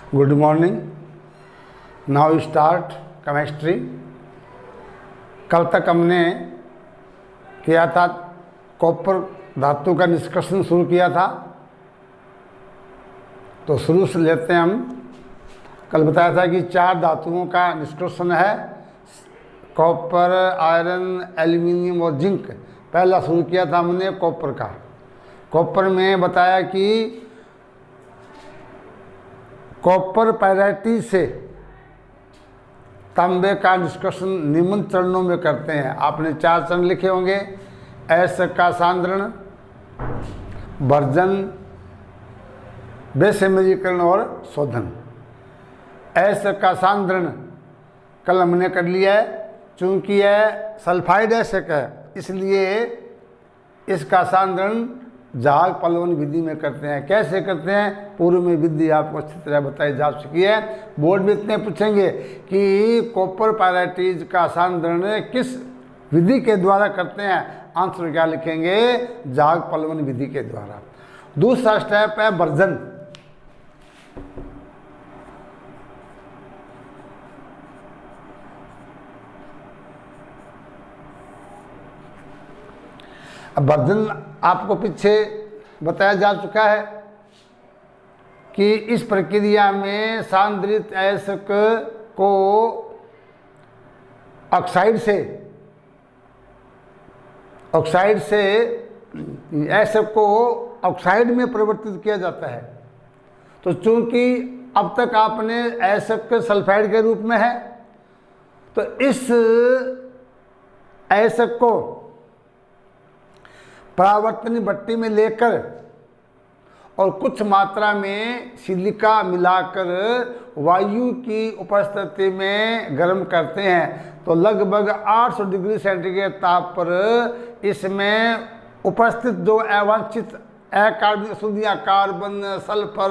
Good morning. Now start chemistry. कल तक हमने किया था कॉपर धातु का निष्कर्षण शुरू किया था, तो शुरू से लेते हैं हम। कल बताया था कि 4 धातुओं का निष्कर्षण है, कॉपर, आयरन, एल्यूमिनियम और जिंक। पहला शुरू किया था हमने कॉपर का। कॉपर में बताया कि कॉपर पायराइट से तांबे का निष्कर्षण निम्न चरणों में करते हैं। आपने 4 चरण लिखे होंगे: एस का सांद्रण, भर्जन, विसैमजीकरण और शोधन। एस का सांद्रण कल हमने कर लिया है। चूंकि यह सल्फाइड एसिड है, इसलिए इसका सांद्रण जहाज पलवन विधि में करते हैं। कैसे करते हैं, पूर्व में विधि आपको अच्छी तरह बताई जा चुकी है। बोर्ड में इतने पूछेंगे कि कॉपर पायराइट का सांद्रण किस विधि के द्वारा करते हैं, आंसर क्या लिखेंगे? जहाज पलवन विधि के द्वारा। दूसरा स्टेप है भर्जन। अब भर्जन आपको पीछे बताया जा चुका है कि इस प्रक्रिया में सांद्रित एसिड को ऑक्साइड से एसिड को ऑक्साइड में परिवर्तित किया जाता है। तो चूंकि अब तक आपने एसिड सल्फाइड के रूप में है, तो इस एसिड को परावर्तनी भट्टी में लेकर और कुछ मात्रा में सिलिका मिलाकर वायु की उपस्थिति में गर्म करते हैं। तो लगभग 800 डिग्री सेंटीग्रेड ताप पर इसमें उपस्थित जो अवांछित अकार्बनिक अशुद्धियाँ, कार्बन, सल्फर,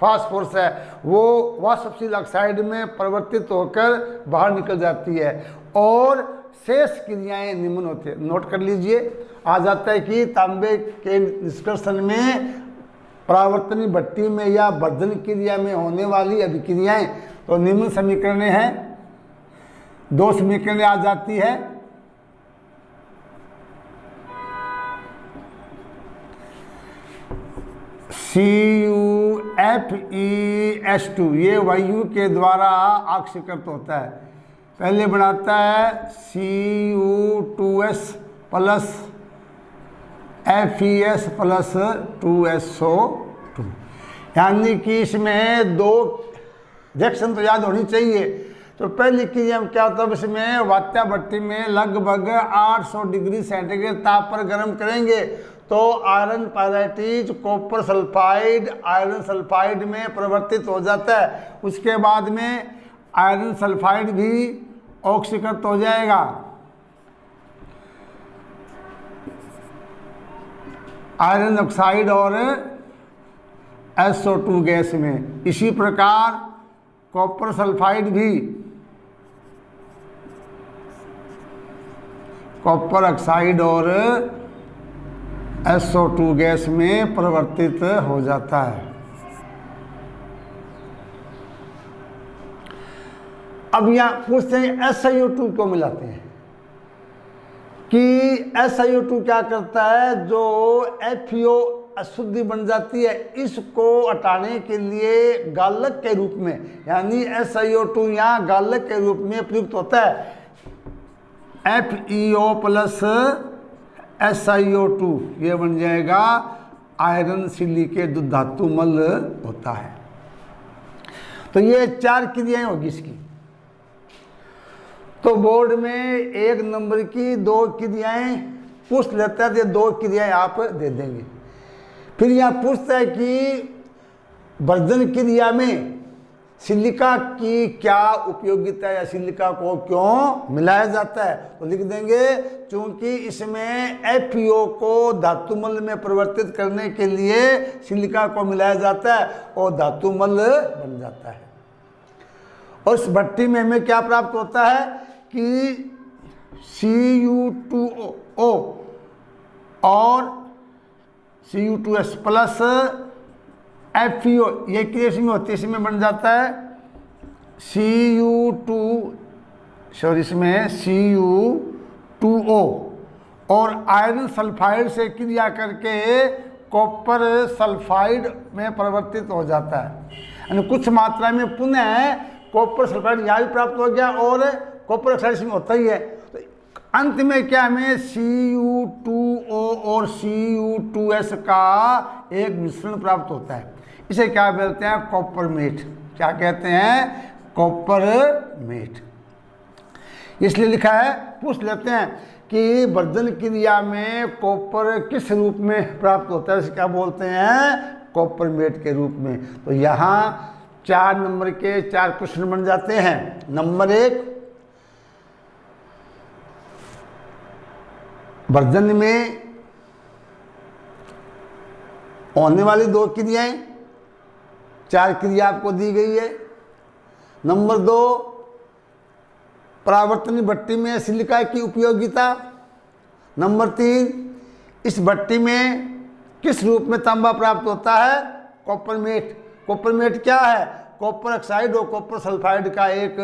फास्फोरस है, वो वाष्पशील ऑक्साइड में परिवर्तित होकर बाहर निकल जाती है और शेष क्रियाएं निम्न होती है। नोट कर लीजिए। आ जाता है कि तांबे के निष्कर्षण में परावर्तनी भट्टी में या भर्जन क्रिया में होने वाली अभिक्रियाएं तो निम्न समीकरण हैं। 2 समीकरण आ जाती है। CuFeS2 ये वायु के द्वारा ऑक्सीकृत होता है। पहले बनाता है Cu2S plus FeS plus 2SO2, यानी कि इसमें 2 रिएक्शन तो याद होनी चाहिए। तो पहली क्रिया में क्या होता है, इसमें वात्या भट्टी में लगभग 800 डिग्री सेंटीग्रेड ताप पर गर्म करेंगे तो iron pyrite copper sulphide iron sulphide में परिवर्तित हो जाता है। उसके बाद में आयरन सल्फाइड भी ऑक्सीकृत हो जाएगा। आयरन ऑक्साइड और SO2 गैस में। इसी प्रकार कॉपर सल्फाइड भी कॉपर ऑक्साइड और SO2 गैस में परिवर्तित हो जाता है। अब यहाँ पूछते हैं SiO2 को मिलाते हैं कि SiO2 क्या करता है, जो FeO अशुद्धि बन जाती है, इसको हटाने के लिए गालक के रूप में, यानी SiO2 यहाँ गालक के रूप में प्रयुक्त होता है। FeO प्लस SiO2 ये बन जाएगा आयरन सिलिकेट धातु मल होता है। तो ये 4 क्रियाएं होगी इसकी। तो बोर्ड में 1 नंबर की 2 क्रियाएं पूछ लेता है, तो 2 क्रियाएं आप दे देंगे। फिर यहाँ पूछता है कि भर्जन क्रिया में सिलिका की क्या उपयोगिता है या सिलिका को क्यों मिलाया जाता है, तो लिख देंगे चूंकि इसमें FeO को धातुमल में परिवर्तित करने के लिए सिलिका को मिलाया जाता है और धातुमल बन जाता है। और इस भट्टी में हमें क्या प्राप्त होता है कि Cu2O और Cu2S प्लस FeO ये किस में होती है, इसमें बन जाता है Cu2 सॉरी इसमें Cu2O और आयरन सल्फाइड से क्रिया करके कॉपर सल्फाइड में परिवर्तित हो जाता है। यानी कुछ मात्रा में पुनः कॉपर सल्फाइड यहाँ भी प्राप्त हो गया और कॉपर ऑक्साइड इसमें होता ही है। तो अंत में क्या हमें Cu2O और Cu2S का एक मिश्रण प्राप्त होता है। इसे क्या बोलते हैं, कॉपरमेट। क्या कहते हैं, कॉपरमेट। इसलिए लिखा है, पूछ लेते हैं कि वर्धन क्रिया में कॉपर किस रूप में प्राप्त होता है, इसे क्या बोलते हैं, कॉपरमेट के रूप में। तो यहाँ 4 नंबर के 4 क्वेश्चन बन जाते हैं। नंबर 1, वर्धन में होने वाली 2 क्रियाएं, 4 क्रिया आपको दी गई है। नंबर 2, परावर्तनी भट्टी में सिलिका की उपयोगिता। नंबर 3, इस भट्टी में किस रूप में तांबा प्राप्त होता है, कॉपरमेट। कॉपरमेट क्या है, कॉपर ऑक्साइड और कॉपर सल्फाइड का एक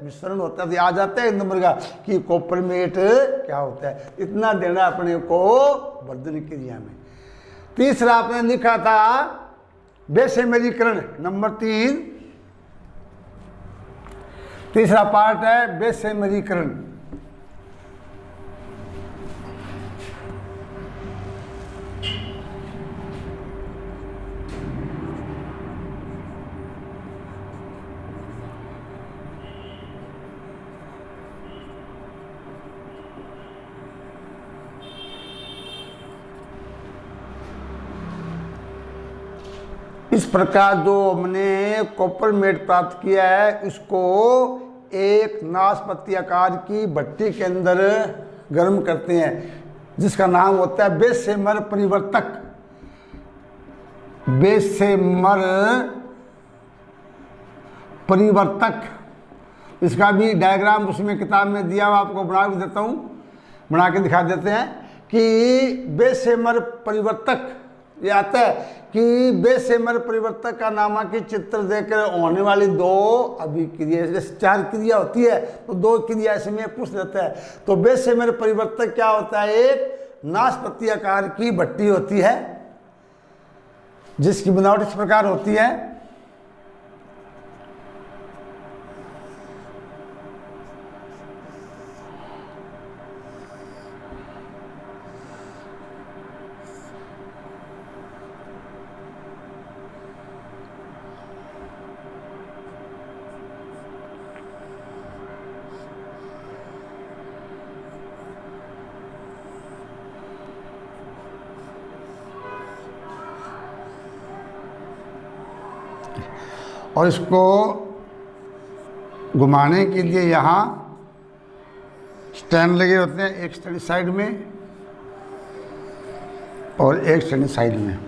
मिश्रण होता है। आ जाता है 1 नंबर का कि कॉपरमेट क्या होता है। इतना देना अपने को वर्धन क्रिया में। तीसरा आपने लिखा था बेसेमेरीकरण। नंबर 3 तीसरा पार्ट है बेसेमेरीकरण। इस प्रकार जो हमने कॉपरमेट प्राप्त किया है, इसको एक नाशपाती आकार की भट्टी के अंदर गर्म करते हैं, जिसका नाम होता है बेसेमर परिवर्तक। बेसेमर परिवर्तक, इसका भी डायग्राम उसमें किताब में दिया हुआ, आपको बना भी देता हूँ, बना के दिखा देते हैं कि बेसेमर परिवर्तक ये आता है कि बेसेमर परिवर्तक का नामांकित चित्र देकर होने वाली 2 अभिक्रिया, जैसे 4 क्रिया होती है तो 2 क्रिया इसमें पूछ लेता है। तो बेसेमर परिवर्तक क्या होता है, एक नाशपाती आकार की भट्टी होती है जिसकी बनावट इस प्रकार होती है। और इसको घुमाने के लिए यहाँ स्टैंड लगे होते हैं, एक स्टैंड साइड में और एक स्टैंड साइड में।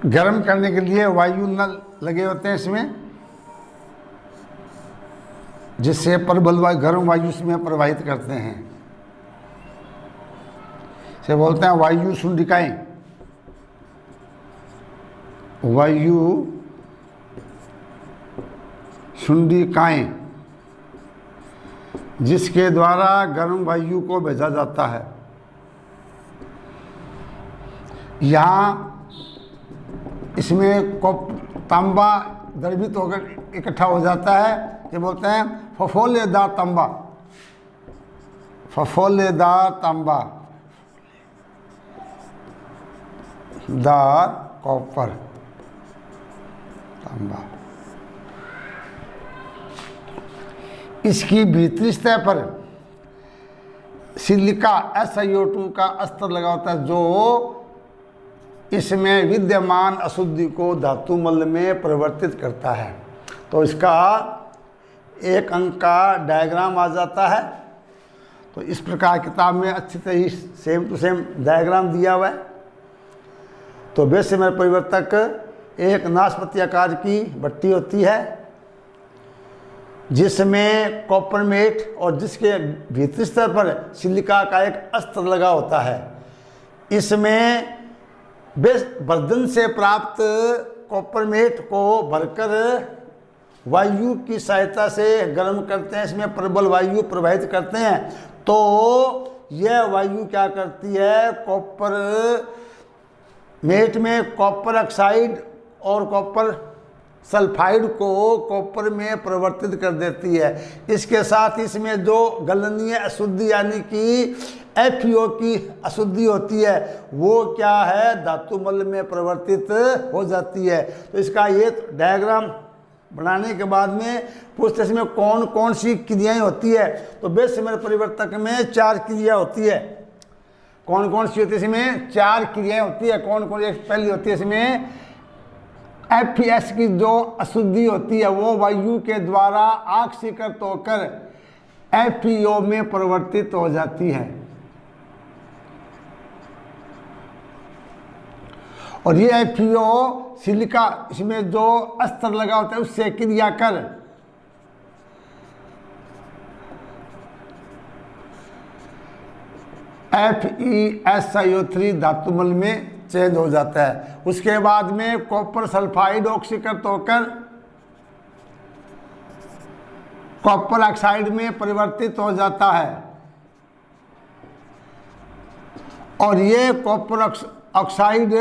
गर्म करने के लिए वायु नल लगे होते हैं इसमें, जिससे प्रबल वायु गर्म वायु इसमें प्रवाहित करते हैं। इसे बोलते हैं वायु शुंडिकाएं। वायु शुंडिकाएं, जिसके द्वारा गर्म वायु को भेजा जाता है। यहाँ इसमें तांबा द्रवित होकर इकट्ठा हो जाता है, ये बोलते हैं फफोलेदार तांबा। फफोलेदार तांबा, दार कॉपर तांबा। इसकी भीतरी सतह पर सिलिका SiO2 का अस्तर लगा होता है, जो इसमें विद्यमान अशुद्धि को धातुमल में परिवर्तित करता है। तो इसका 1 अंक का डायग्राम आ जाता है। तो इस प्रकार किताब में अच्छी तरह सेम टू सेम डायग्राम दिया हुआ है। तो बेसेमर परिवर्तक एक नाशपाती आकार की भट्टी होती है जिसमें कॉपरमेट और जिसके भीतरी स्तर पर सिलिका का एक अस्तर लगा होता है। इसमें बर्दन से प्राप्त कॉपरमेट को भरकर वायु की सहायता से गर्म करते हैं, इसमें प्रबल वायु प्रवाहित करते हैं। तो यह वायु क्या करती है, कॉपर मेट में कॉपर ऑक्साइड और कॉपर सल्फाइड को कॉपर में परिवर्तित कर देती है। इसके साथ इसमें जो गलनीय अशुद्धि यानी कि FeO की अशुद्धि होती है वो क्या है, धातुमल में परिवर्तित हो जाती है। तो इसका ये डायग्राम बनाने के बाद में पूछते हैं इसमें कौन कौन सी क्रियाएं होती है। तो बेशमर परिवर्तक में 4 क्रिया होती है। कौन कौन सी होती है, इसमें 4 क्रियाएं होती है। कौन कौन सी, पहली होती है इसमें FeS की जो अशुद्धि होती है वो वायु के द्वारा ऑक्सीकृत होकर FeO में परिवर्तित हो जाती है। और ये FeO सिलिका इसमें जो अस्तर लगा होता है उससे क्रिया कर FeSiO3 धातुमल में चेंज हो जाता है। उसके बाद में कॉपर सल्फाइड ऑक्सीकृत होकर कॉपर ऑक्साइड में परिवर्तित हो जाता है। और ये कॉपर ऑक्साइड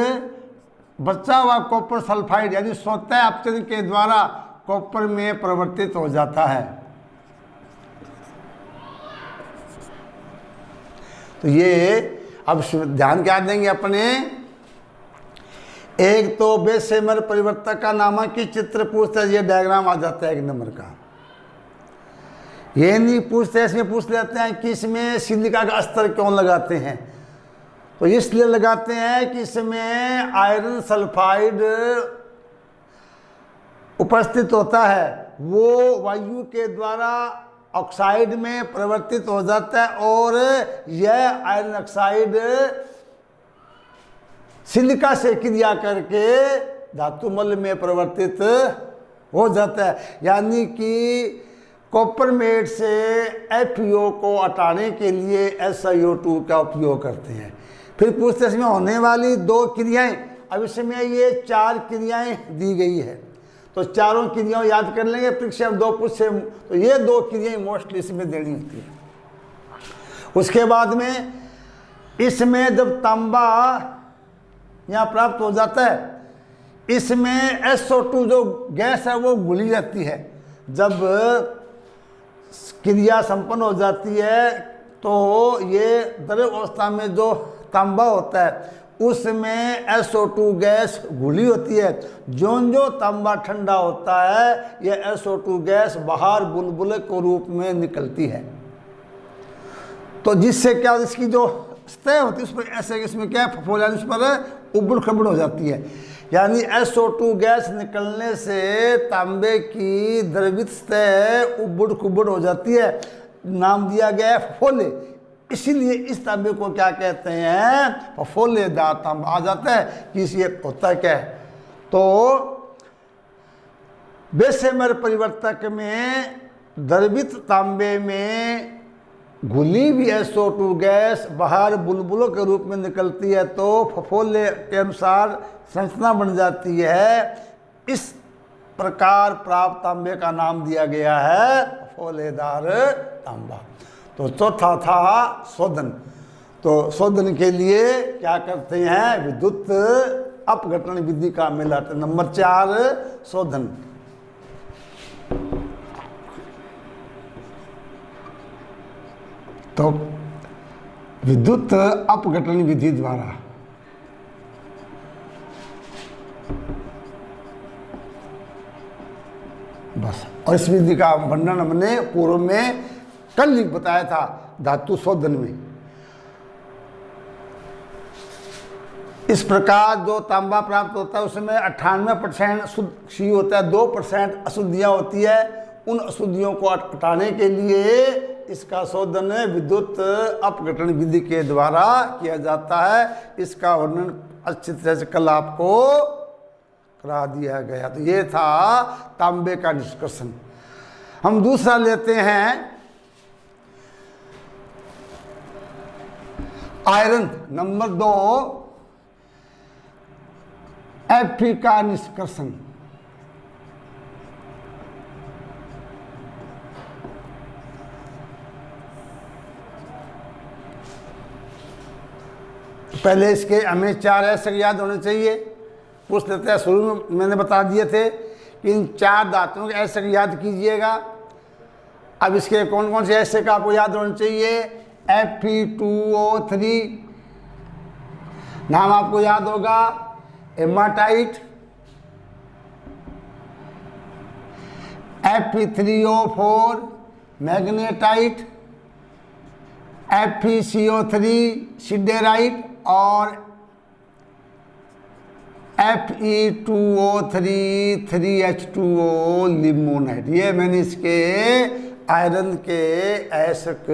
बचा हुआ कॉपर सल्फाइड यानी स्वतः अपचयन के द्वारा कॉपर में परिवर्तित हो जाता है। तो ये अब ध्यान क्या देंगे अपने, एक तो बेशमर परिवर्तक का नामांकित चित्र पूछते हैं, ये डायग्राम आ जाता है 1 नंबर का। ये नहीं पूछते, इसमें पूछ लेते हैं कि इसमें सिलिका का अस्तर क्यों लगाते हैं। तो इसलिए लगाते हैं कि इसमें आयरन सल्फाइड उपस्थित होता है, वो वायु के द्वारा ऑक्साइड में परिवर्तित हो जाता है और यह आयरन ऑक्साइड सिलिका से क्रिया करके धातुमल में परिवर्तित हो जाता है। यानी कि कॉपरमेट से FeO को हटाने के लिए SiO2 का उपयोग करते हैं। फिर पूछते इसमें होने वाली 2 क्रियाएं, अब इसमें ये 4 क्रियाएं दी गई है तो चारों क्रियाओं याद कर लेंगे। परीक्षा में 2 पूछे तो ये 2 क्रियाएं मोस्टली इसमें देनी होती है। उसके बाद में इसमें जब तांबा यहाँ प्राप्त हो जाता है, इसमें SO2 जो गैस है वो घुली जाती है। जब क्रिया संपन्न हो जाती है तो ये द्रव अवस्था में जो तांबा होता है उसमें SO2 गैस घुली होती है। जो तांबा ठंडा होता है यह SO2 गैस बाहर बुलबुले के रूप में निकलती है। तो जिससे क्या इसकी जो सतह होती है उस पर ऐसे इसमें क्या फफोलाने उस पर उबड़ खबड़ हो जाती है। यानी SO2 गैस निकलने से तांबे की द्रवित सतह उबड़ खुबड़ हो जाती है, नाम दिया गया है फफोले। इसीलिए इस तांबे को क्या कहते हैं, फफोलेदार तांबा। आ जाता है कि ये होता है क्या है। तो बेशमर परिवर्तक में द्रवित तांबे में घुली हुई SO2 गैस बाहर बुलबुलों के रूप में निकलती है तो फफोले के अनुसार संरचना बन जाती है। इस प्रकार प्राप्त तांबे का नाम दिया गया है फफोलेदार तांबा। तो चौथा था शोधन। तो शोधन के लिए क्या करते हैं, विद्युत अपघटन विधि का मिलाते। नंबर 4 शोधन। तो विद्युत अपघटन विधि द्वारा बस। और इस विधि का वर्णन हमने पूर्व में कल ही बताया था धातु शोधन में। इस प्रकार जो तांबा प्राप्त होता है उसमें 98% शुद्ध सी होता है, 2% अशुद्धियां होती है। उन अशुद्धियों को हटाने के लिए इसका शोधन विद्युत अपघटन विधि के द्वारा किया जाता है। इसका वर्णन अच्छी तरह से कल आपको करा दिया गया। तो ये था तांबे का निष्कर्षण। हम दूसरा लेते हैं आयरन। नंबर 2 Fe का निष्कर्षण। पहले इसके हमें 4 ऐसे याद होने चाहिए। पूछ लेते हैं, शुरू में मैंने बता दिए थे कि इन 4 धातुओं के ऐसे याद कीजिएगा। अब इसके कौन कौन से ऐसे का आपको याद होने चाहिए? Fe2O3 नाम आपको याद होगा, haematite. Fe3O4 magnetite, FeCO3 siderite और Fe2O3 3H2O लिमोनाइट। ये मैंने इसके आयरन के ऐसक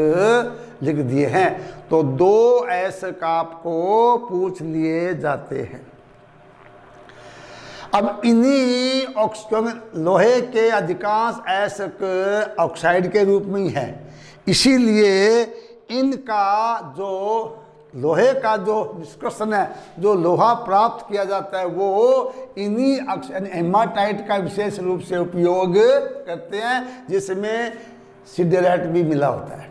लिख दिए हैं। तो 2 ऐसक आपको पूछ लिए जाते हैं। अब इन्हीं लोहे के अधिकांश ऐसक ऑक्साइड के रूप में ही है, इसीलिए इनका जो लोहे का जो निष्कर्षण है, जो लोहा प्राप्त किया जाता है, वो इन्हीं हेमाटाइट का विशेष रूप से उपयोग करते हैं, जिसमें सिडेराइट भी मिला होता है।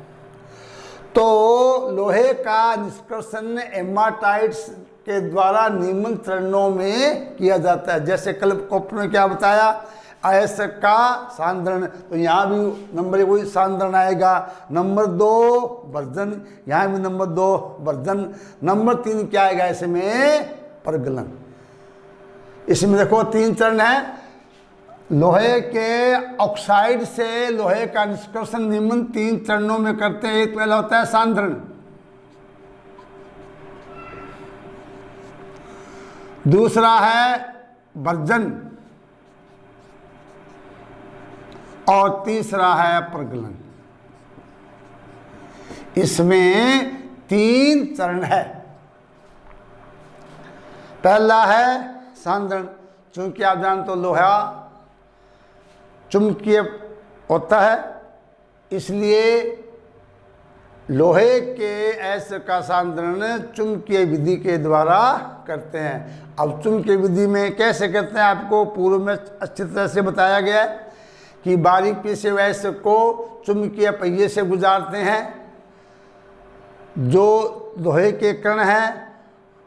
तो लोहे का निष्कर्षण हेमाटाइट्स के द्वारा निम्न चरणों में किया जाता है। जैसे कल कोप में क्या बताया, ऐसक का सांद्रण, तो यहाँ भी नंबर 1 वही सांद्रण आएगा। नंबर 2 वर्जन, यहाँ भी नंबर 2 वर्जन। नंबर 3 क्या आएगा इसमें? परगलन। इसमें देखो 3 चरण है। लोहे के ऑक्साइड से लोहे का निष्कर्षण निम्न 3 चरणों में करते हैं। पहला होता है सांद्रण, दूसरा है वर्जन और तीसरा है प्रगलन। इसमें 3 चरण है। पहला है सांद्रण। चूंकि आप जानते हो लोहा चुंबकीय होता है, इसलिए लोहे के ऐसे का सांद्रण चुंबकीय विधि के द्वारा करते हैं। अब चुंबकीय विधि में कैसे करते हैं आपको पूर्व में अच्छी तरह से बताया गया है कि बारीक पीसे हुए ऐसे को चुंबकीय पहिए से गुजारते हैं। जो लोहे के कण हैं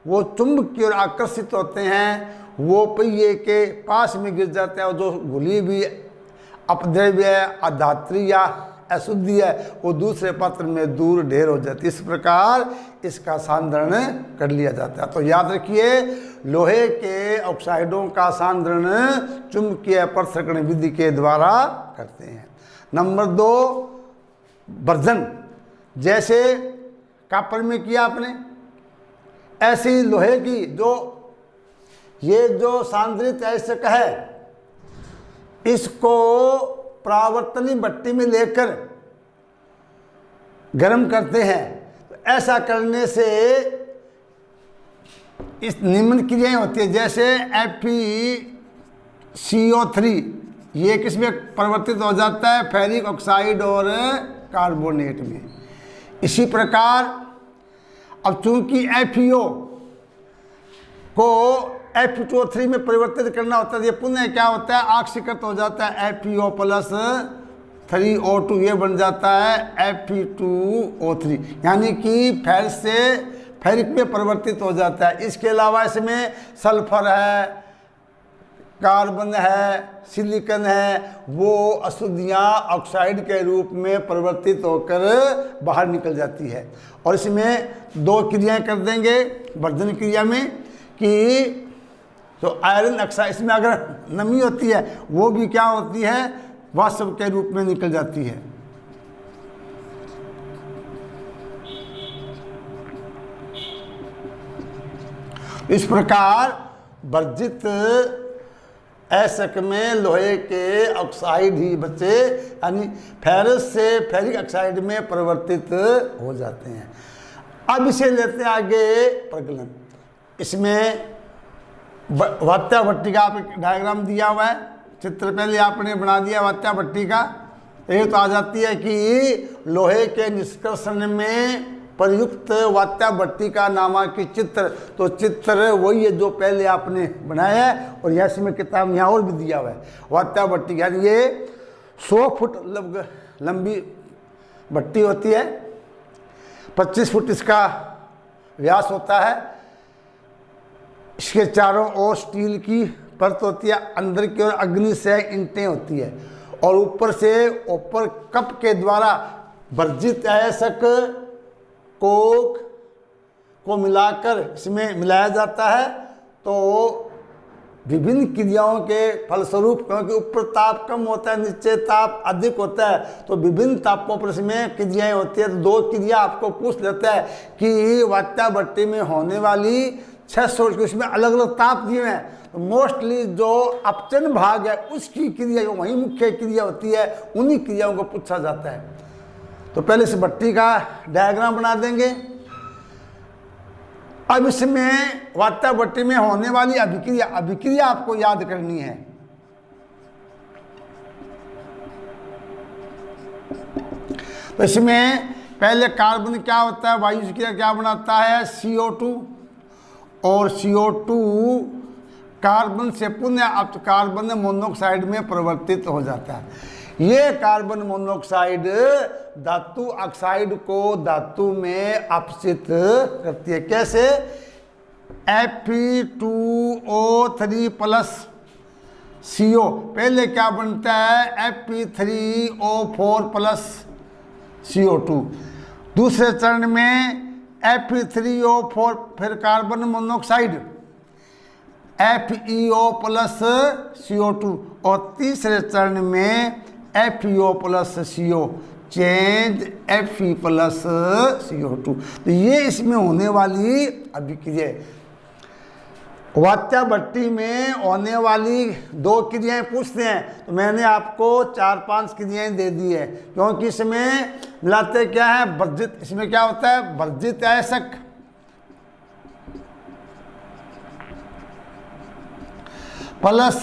वो चुंबक की ओर आकर्षित होते हैं, वो पहिए के पास में गिर जाते हैं, और जो घुली हुई अपद्रव्य है, अधात्री या अशुद्धि है, वो दूसरे पात्र में दूर ढेर हो जाती है। इस प्रकार इसका सांद्रण कर लिया जाता है। तो याद रखिए, लोहे के ऑक्साइडों का सांद्रण चुंबकीय पृथक्करण विधि के द्वारा करते हैं। Number 2 version. जैसे कॉपर में किया आपने, ऐसी लोहे की ये जो सांद्रित ऐसक है, इसको परावर्तनी भट्टी में लेकर गर्म करते हैं। तो ऐसा करने से इस निम्न क्रियाएं होती है। जैसे FeCO3 ये किस में परिवर्तित हो जाता है? फेरिक ऑक्साइड और कार्बोनेट में। इसी प्रकार अब चूंकि FeO को Fe2O3 में परिवर्तित करना होता है, ये पुनः क्या होता है? ऑक्सीकृत हो जाता है FeO+3O2, ये बन जाता है Fe2O3, यानी कि फेरिक से फेरिक में परिवर्तित हो जाता है। इसके अलावा इसमें सल्फर है, कार्बन है, सिलिकॉन है, वो अशुद्धियाँ ऑक्साइड के रूप में परिवर्तित होकर बाहर निकल जाती है। और इसमें 2 क्रियाएं कर देंगे वर्धन क्रिया में कि तो आयरन ऑक्साइड, इसमें अगर नमी होती है वो भी क्या होती है? वाष्प के रूप में निकल जाती है। इस प्रकार वर्जित ऐसक में लोहे के ऑक्साइड ही बचे, यानी फेरस से फेरिक ऑक्साइड में परिवर्तित हो जाते हैं। अब इसे लेते हैं आगे प्रगलन। इसमें वात्या भट्टी का आप डायग्राम दिया हुआ है, चित्र पहले आपने बना दिया वात्या भट्टी का। तो ये तो आ जाती है कि लोहे के निष्कर्षण में प्रयुक्त वात्याभट्टी का नामांकित चित्र, तो चित्र वही है जो पहले आपने बनाया है। और यहाँ से में किताब यहाँ और भी दिया हुआ है वात्याभट्टी, यानी ये 100 फुट लंबी भट्टी होती है, 25 फुट इसका व्यास होता है, इसके चारों ओर स्टील की परत होती है, अंदर की ओर अग्नि से ईंटें होती है, और ऊपर से ऊपर कप के द्वारा वर्जित अयस्क कोक को मिलाकर इसमें मिलाया जाता है। तो विभिन्न क्रियाओं के फलस्वरूप, क्योंकि ऊपर ताप कम होता है, नीचे ताप अधिक होता है, तो विभिन्न तापों पर इसमें क्रियाएं होती है। तो 2 क्रिया आपको पूछ लेता है कि वात्याभट्टी में होने वाली 600 उसमें अलग अलग ताप दिए हैं, तो मोस्टली जो अपचन भाग है उसकी क्रिया वही मुख्य क्रिया होती है, उन्हीं क्रियाओं को पूछा जाता है। तो पहले इस भट्टी का डायग्राम बना देंगे। अब इसमें वात्याभट्टी में होने वाली अभिक्रिया आपको याद करनी है। तो इसमें पहले कार्बन क्या होता है, वायु से क्या बनाता है, CO2, और CO2 कार्बन से पुनः कार्बन मोनोऑक्साइड में परिवर्तित हो जाता है। ये कार्बन मोनोऑक्साइड धातु ऑक्साइड को धातु में अपचित करती है। कैसे? Fe2O3 प्लस CO, पहले क्या बनता है, Fe3O4 प्लस CO2, दूसरे चरण में Fe3O4 फिर carbon monoxide FeO plus CO2, और तीसरे चरण में FeO plus CO, change Fe plus CO2। तो ये इसमें होने वाली अभिक्रिया है। वात्याभट्टी में होने वाली 2 क्रियाएं पूछते हैं, तो मैंने आपको 4-5 क्रियाएं दे दी है, क्योंकि इसमें मिलाते क्या है, वर्जित, इसमें क्या होता है, वर्जित अयस्क प्लस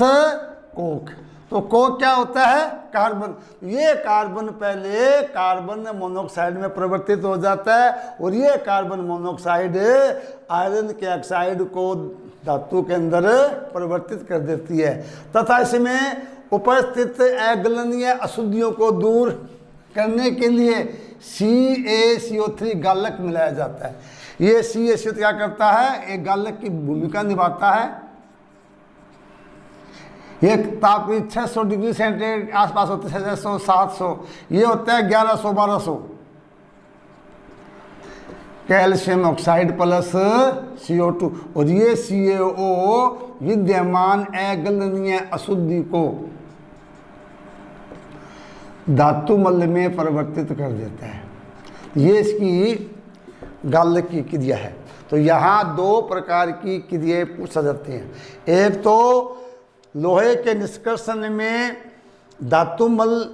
कोक। तो कोक क्या होता है, कार्बन। ये कार्बन पहले कार्बन मोनोऑक्साइड में परिवर्तित हो जाता है, और ये कार्बन मोनोऑक्साइड आयरन के ऑक्साइड को धातु के अंदर परिवर्तित कर देती है, तथा इसमें उपस्थित अगलनीय अशुद्धियों को दूर करने के लिए CaCO3 गालक मिलाया जाता है। ये CaCO3 क्या करता है, एक गालक की भूमिका निभाता है। ये ताप 600 डिग्री सेंटीग्रेड आसपास होते हैं, 600 700, ये होता है 1100 1200। कैल्शियम ऑक्साइड प्लस CO2, और ये CaO विद्यमान अगलनीय अशुद्धि को धातु मल में परिवर्तित कर देता है। ये इसकी गालक की क्रिया है। तो यहाँ 2 प्रकार की क्रियाएं पूछ जाती हैं। एक तो लोहे के निष्कर्षण में धातु मल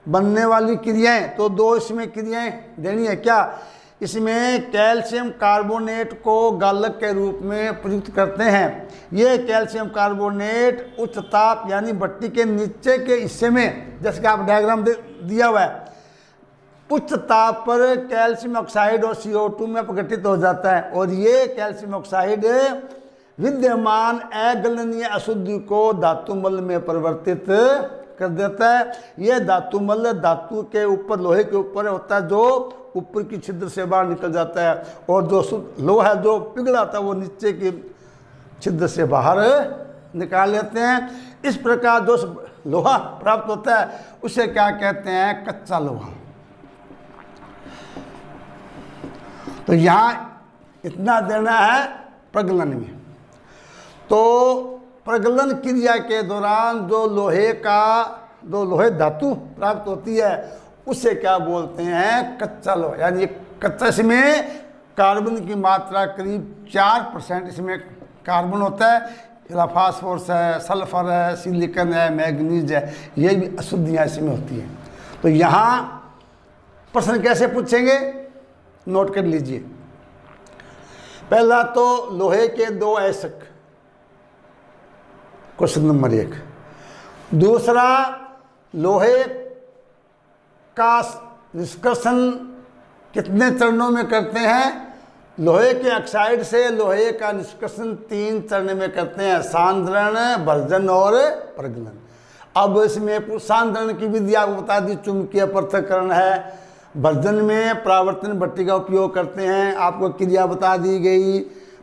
बनने वाली क्रियाएं, तो 2 इसमें क्रियाएं देनी है। क्या? इसमें कैल्शियम कार्बोनेट को गालक के रूप में प्रयुक्त करते हैं। ये कैल्शियम कार्बोनेट उच्च ताप यानी भट्टी के नीचे के हिस्से में, जैसे कि आप डायग्राम दिया हुआ है, उच्च ताप पर कैल्शियम ऑक्साइड और CO2 में अपघटित हो जाता है, और ये कैल्शियम ऑक्साइड विद्यमान अगलनीय अशुद्धि को धातुमल में परिवर्तित कर देता है। यह धातुमल धातु के ऊपर, लोहे के ऊपर होता है, जो ऊपर की छिद्र से बाहर निकल जाता है, और जो लोहा जो पिघला था वो नीचे की छिद्र से बाहर निकाल लेते हैं। इस प्रकार जो लोहा प्राप्त होता है उसे क्या कहते हैं, कच्चा लोहा। तो यहाँ इतना देना है प्रगलन में। तो प्रगलन क्रिया के दौरान जो लोहे धातु प्राप्त होती है उसे क्या बोलते हैं, कच्चा लोहा। यानी कच्चा, इसमें कार्बन की मात्रा करीब 4% इसमें कार्बन होता है, फास्फोरस है, सल्फर है, सिलिकॉन है, मैग्नीज है, ये भी अशुद्धियाँ इसमें होती हैं। तो यहाँ प्रश्न कैसे पूछेंगे, नोट कर लीजिए। पहला तो लोहे के 2 अयस्क, क्वेश्चन नंबर 1। दूसरा, लोहे का निष्कर्षण कितने चरणों में करते हैं? लोहे के ऑक्साइड से लोहे का निष्कर्षण 3 चरण में करते हैं, सांद्रण, भर्जन और प्रगलन। अब इसमें सांद्रण की विधि आपको बता दी, चुंबकीय पृथक्करण है। भर्जन में परावर्तन भट्टी का उपयोग करते हैं, आपको क्रिया बता दी गई।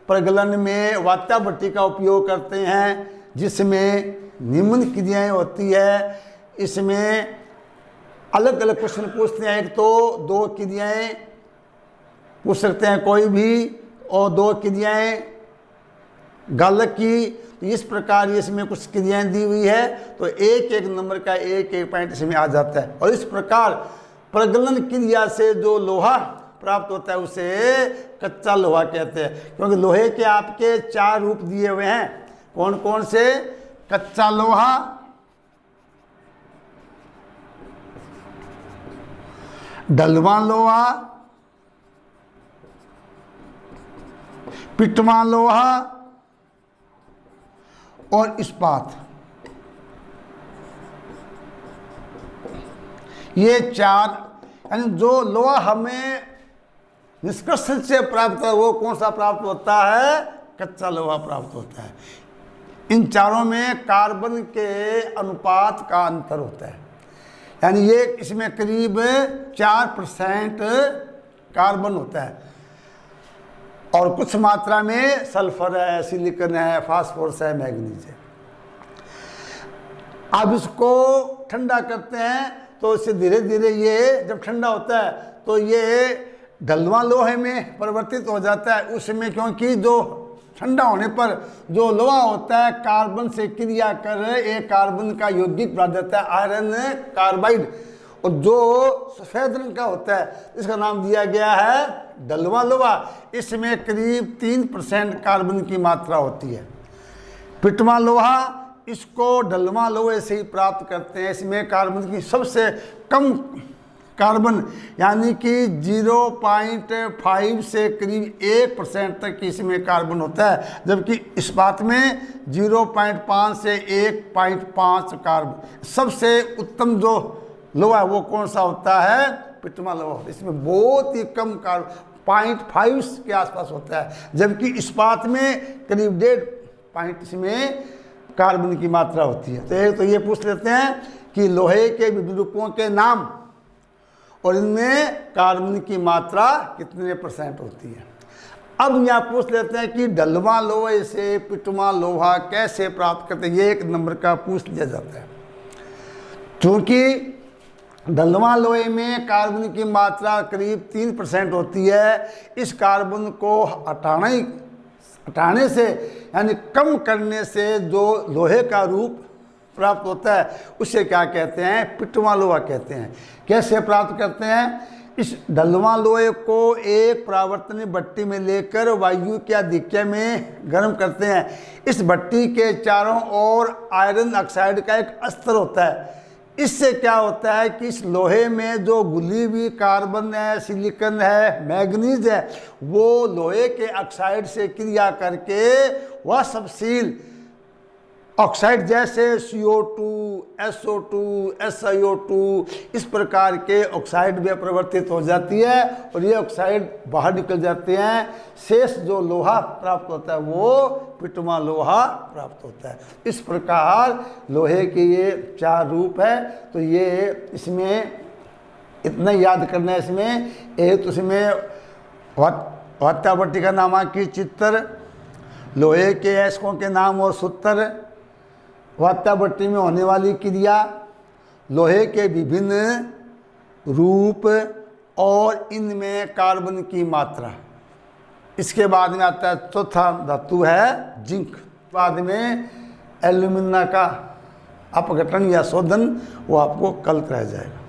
प्रगलन में वात्या भट्टी का उपयोग करते हैं, जिसमें निम्न क्रियाएं होती है। इसमें अलग अलग क्वेश्चन पूछते हैं, एक तो 2 क्रियाएं पूछ सकते हैं कोई भी, और 2 क्रियाएं गालक की। तो इस प्रकार इसमें कुछ क्रियाएं दी हुई है, तो एक एक नंबर का एक एक पॉइंट इसमें आ जाता है। और इस प्रकार प्रगलन क्रिया से जो लोहा प्राप्त होता है उसे कच्चा लोहा कहते हैं, क्योंकि लोहे के आपके 4 रूप दिए हुए हैं। कौन कौन से? कच्चा लोहा, ढलवां लोहा, पिटवां लोहा और इस्पात। ये 4, यानी जो लोहा हमें निष्कर्षण से प्राप्त है वो कौन सा प्राप्त होता है? कच्चा लोहा प्राप्त होता है। इन चारों में कार्बन के अनुपात का अंतर होता है, यानी ये इसमें करीब 4% कार्बन होता है और कुछ मात्रा में सल्फर है, सिलिकॉन है, फास्फोरस है, मैग्नीज है। अब इसको ठंडा करते हैं तो इससे धीरे धीरे ये जब ठंडा होता है तो ये ढलवां लोहे में परिवर्तित हो जाता है। उसमें क्योंकि जो ठंडा होने पर जो लोहा होता है कार्बन से क्रिया कर एक कार्बन का यौगिक बना देता है, आयरन कार्बाइड, और जो सफ़ेद रंग का होता है इसका नाम दिया गया है ढलवां लोहा। इसमें करीब 3% कार्बन की मात्रा होती है। पिटवां लोहा, इसको ढलवां लोहे से ही प्राप्त करते हैं। इसमें कार्बन की सबसे कम कार्बन यानी कि 0.5 से करीब 1% तक इसमें कार्बन होता है, जबकि इस्पात में 0.5 से 1.5 कार्बन। सबसे उत्तम जो लोहा है वो कौन सा होता है? पिटवां लोहा। इसमें बहुत ही कम कार्बन 0.5 के आसपास होता है, जबकि इस्पात में करीब 1.5 इसमें कार्बन की मात्रा होती है। तो ये पूछ लेते हैं कि लोहे के विभिन्न रूपों के नाम और इनमें कार्बन की मात्रा कितने % होती है। अब यहाँ पूछ लेते हैं कि ढलवां लोहे से पिटवां लोहा कैसे प्राप्त करते हैं। ये 1 नंबर का पूछ लिया जाता है, क्योंकि ढलवां लोहे में कार्बन की मात्रा करीब 3% होती है। इस कार्बन को हटाने से यानी कम करने से जो लोहे का रूप प्राप्त होता है उसे क्या कहते हैं? पिटवां लोहा कहते हैं। कैसे प्राप्त करते हैं? इस ढलवां लोहे को एक परावर्तन भट्टी में लेकर वायु के आधिक्य में गर्म करते हैं। इस भट्टी के चारों ओर आयरन ऑक्साइड का एक अस्तर होता है। इससे क्या होता है कि इस लोहे में जो घुली हुई कार्बन है, सिलिकॉन है, मैग्नीज है, वो लोहे के ऑक्साइड से क्रिया करके वह सबशील ऑक्साइड जैसे CO2, SO2, SiO2 इस प्रकार के ऑक्साइड में परिवर्तित हो जाती है और ये ऑक्साइड बाहर निकल जाते हैं। शेष जो लोहा प्राप्त होता है वो पिटवां लोहा प्राप्त होता है। इस प्रकार लोहे के ये 4 रूप है। तो ये इसमें इतना याद करना है। इसमें एक तो इसमें वात्या भट्टी का नामांकित चित्र, लोहे के अयस्कों के नाम और सूत्र, वात्या भट्टी में होने वाली क्रिया, लोहे के विभिन्न रूप और इनमें कार्बन की मात्रा। इसके बाद में आता है चौथा धातु है जिंक। बाद में एल्यूमिना का अपघटन या शोधन वो आपको कल कराया जाएगा।